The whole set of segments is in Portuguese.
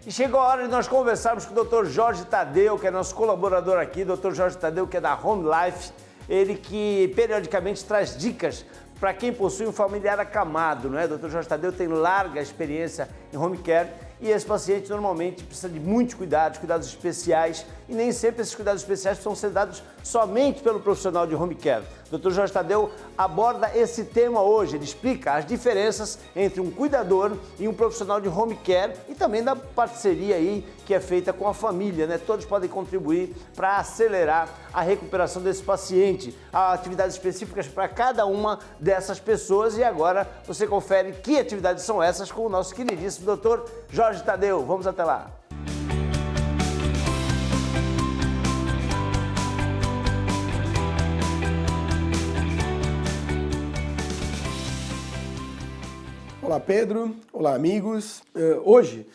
E chegou a hora de nós conversarmos com o Dr. Jorge Tadeu, que é nosso colaborador aqui, Dr. Jorge Tadeu, que é da Home Life, ele que periodicamente traz dicas para quem possui um familiar acamado, não é? Dr. Jorge Tadeu tem larga experiência em home care e esse paciente normalmente precisa de muitos cuidados especiais e nem sempre esses cuidados especiais precisam ser dados somente pelo profissional de home care. Dr. Jorge Tadeu aborda esse tema hoje, ele explica as diferenças entre um cuidador e um profissional de home care e também da parceria aí que é feita com a família, né? Todos podem contribuir para acelerar a recuperação desse paciente. Há atividades específicas para cada uma dessas pessoas e agora você confere que atividades são essas com o nosso queridíssimo Dr. Jorge Tadeu. Vamos até lá. Olá Pedro, olá amigos. Hoje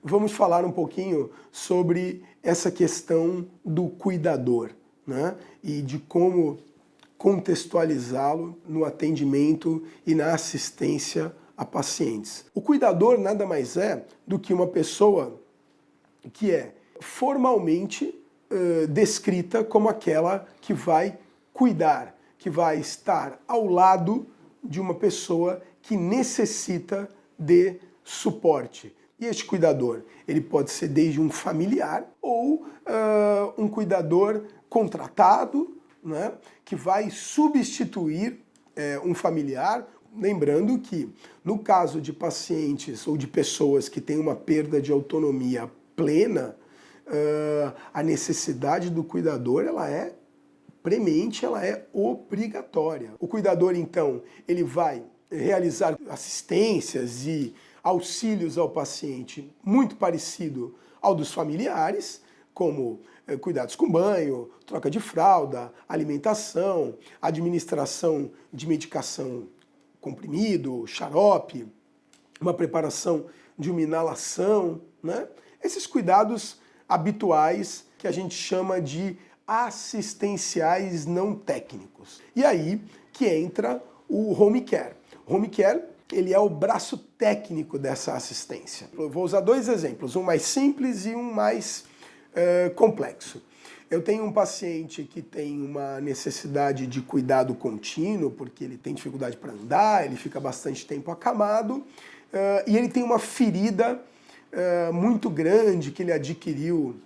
vamos falar um pouquinho sobre essa questão do cuidador, né? E de como contextualizá-lo no atendimento e na assistência a pacientes. O cuidador nada mais é do que uma pessoa que é formalmente descrita como aquela que vai cuidar, que vai estar ao lado de uma pessoa que necessita de suporte. E este cuidador, ele pode ser desde um familiar ou um cuidador contratado, né, que vai substituir um familiar. Lembrando que, no caso de pacientes ou de pessoas que têm uma perda de autonomia plena, a necessidade do cuidador ela é premente, ela é obrigatória. O cuidador, então, ele vai realizar assistências e auxílios ao paciente muito parecido ao dos familiares, como cuidados com banho, troca de fralda, alimentação, administração de medicação comprimido, xarope, uma preparação de uma inalação, né? Esses cuidados habituais que a gente chama de assistenciais não técnicos. E aí que entra o home care. O home care, ele é o braço técnico dessa assistência. Eu vou usar dois exemplos, um mais simples e um mais complexo. Eu tenho um paciente que tem uma necessidade de cuidado contínuo, porque ele tem dificuldade para andar, ele fica bastante tempo acamado, e ele tem uma ferida muito grande que ele adquiriu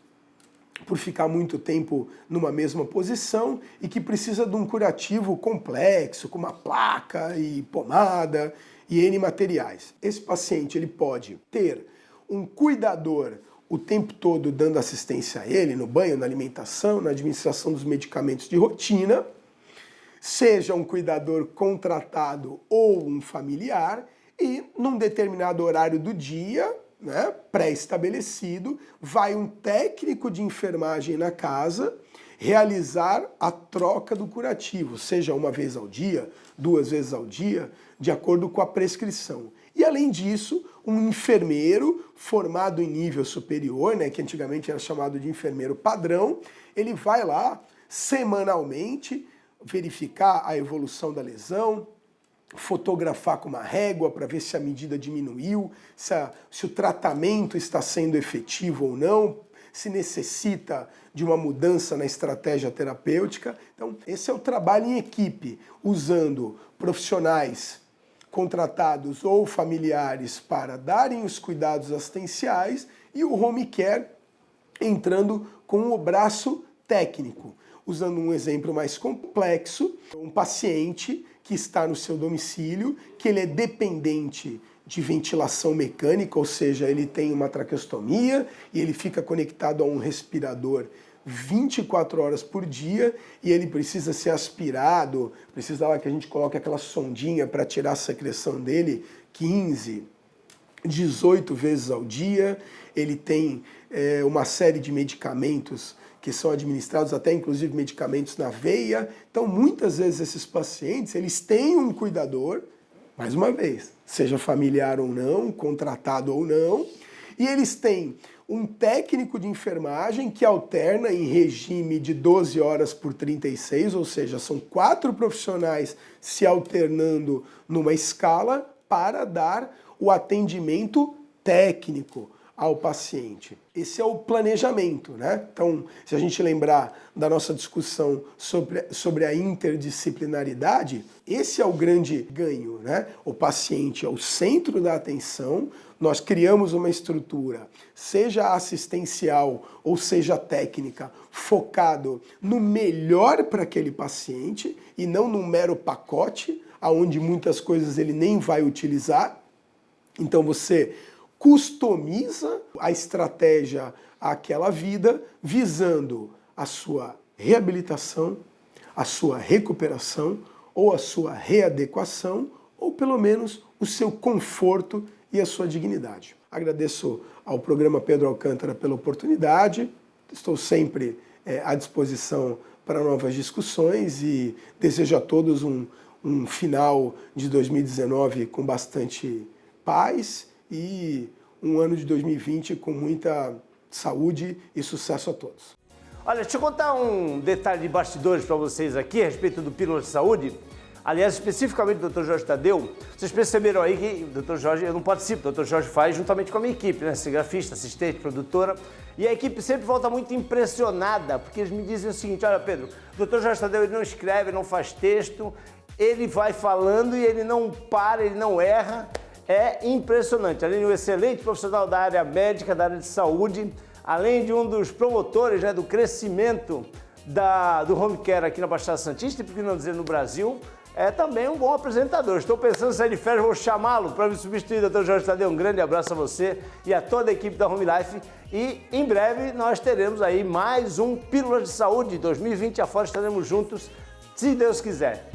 por ficar muito tempo numa mesma posição e que precisa de um curativo complexo, com uma placa e pomada e N materiais. Esse paciente ele pode ter um cuidador o tempo todo dando assistência a ele, no banho, na alimentação, na administração dos medicamentos de rotina, seja um cuidador contratado ou um familiar, e num determinado horário do dia, né, pré-estabelecido, vai um técnico de enfermagem na casa realizar a troca do curativo, seja uma vez ao dia, 2 vezes ao dia, de acordo com a prescrição. E além disso, um enfermeiro formado em nível superior, né, que antigamente era chamado de enfermeiro padrão, ele vai lá semanalmente verificar a evolução da lesão, fotografar com uma régua para ver se a medida diminuiu, se o tratamento está sendo efetivo ou não, se necessita de uma mudança na estratégia terapêutica. Então, esse é o trabalho em equipe, usando profissionais contratados ou familiares para darem os cuidados assistenciais e o home care entrando com o braço técnico. Usando um exemplo mais complexo, um paciente que está no seu domicílio, que ele é dependente de ventilação mecânica, ou seja, ele tem uma traqueostomia e ele fica conectado a um respirador 24 horas por dia e ele precisa ser aspirado, precisa lá que a gente coloque aquela sondinha para tirar a secreção dele 15, 18 vezes ao dia. Ele tem uma série de medicamentos que são administrados, até inclusive medicamentos na veia. Então, muitas vezes esses pacientes, eles têm um cuidador, mais uma vez, seja familiar ou não, contratado ou não, e eles têm um técnico de enfermagem que alterna em regime de 12 horas por 36, ou seja, são 4 profissionais se alternando numa escala para dar o atendimento técnico ao paciente. Esse é o planejamento, né? Então, se a gente lembrar da nossa discussão sobre a interdisciplinaridade, esse é o grande ganho, né? O paciente é o centro da atenção, nós criamos uma estrutura, seja assistencial ou seja técnica, focado no melhor para aquele paciente e não num mero pacote, onde muitas coisas ele nem vai utilizar. Então você customiza a estratégia àquela vida, visando a sua reabilitação, a sua recuperação ou a sua readequação, ou pelo menos o seu conforto e a sua dignidade. Agradeço ao programa Pedro Alcântara pela oportunidade, estou sempre à disposição para novas discussões e desejo a todos um final de 2019 com bastante paz e um ano de 2020 com muita saúde e sucesso a todos. Olha, deixa eu contar um detalhe de bastidores para vocês aqui a respeito do Pílula de Saúde. Aliás, especificamente do Dr. Jorge Tadeu, vocês perceberam aí que o Dr. Jorge, eu não participo, o Dr. Jorge faz juntamente com a minha equipe, né? Cinegrafista, assistente, produtora, e a equipe sempre volta muito impressionada, porque eles me dizem o seguinte: olha, Pedro, o Dr. Jorge Tadeu ele não escreve, não faz texto, ele vai falando e ele não para, ele não erra. É impressionante. Além de um excelente profissional da área médica, da área de saúde, além de um dos promotores, né, do crescimento do home care aqui na Baixada Santista, e por que não dizer no Brasil, é também um bom apresentador. Estou pensando em sair de férias, vou chamá-lo para me substituir, Dr. Jorge Tadeu. Um grande abraço a você e a toda a equipe da Home Life. E em breve nós teremos aí mais um Pílulas de Saúde 2020 afora, estaremos juntos, se Deus quiser.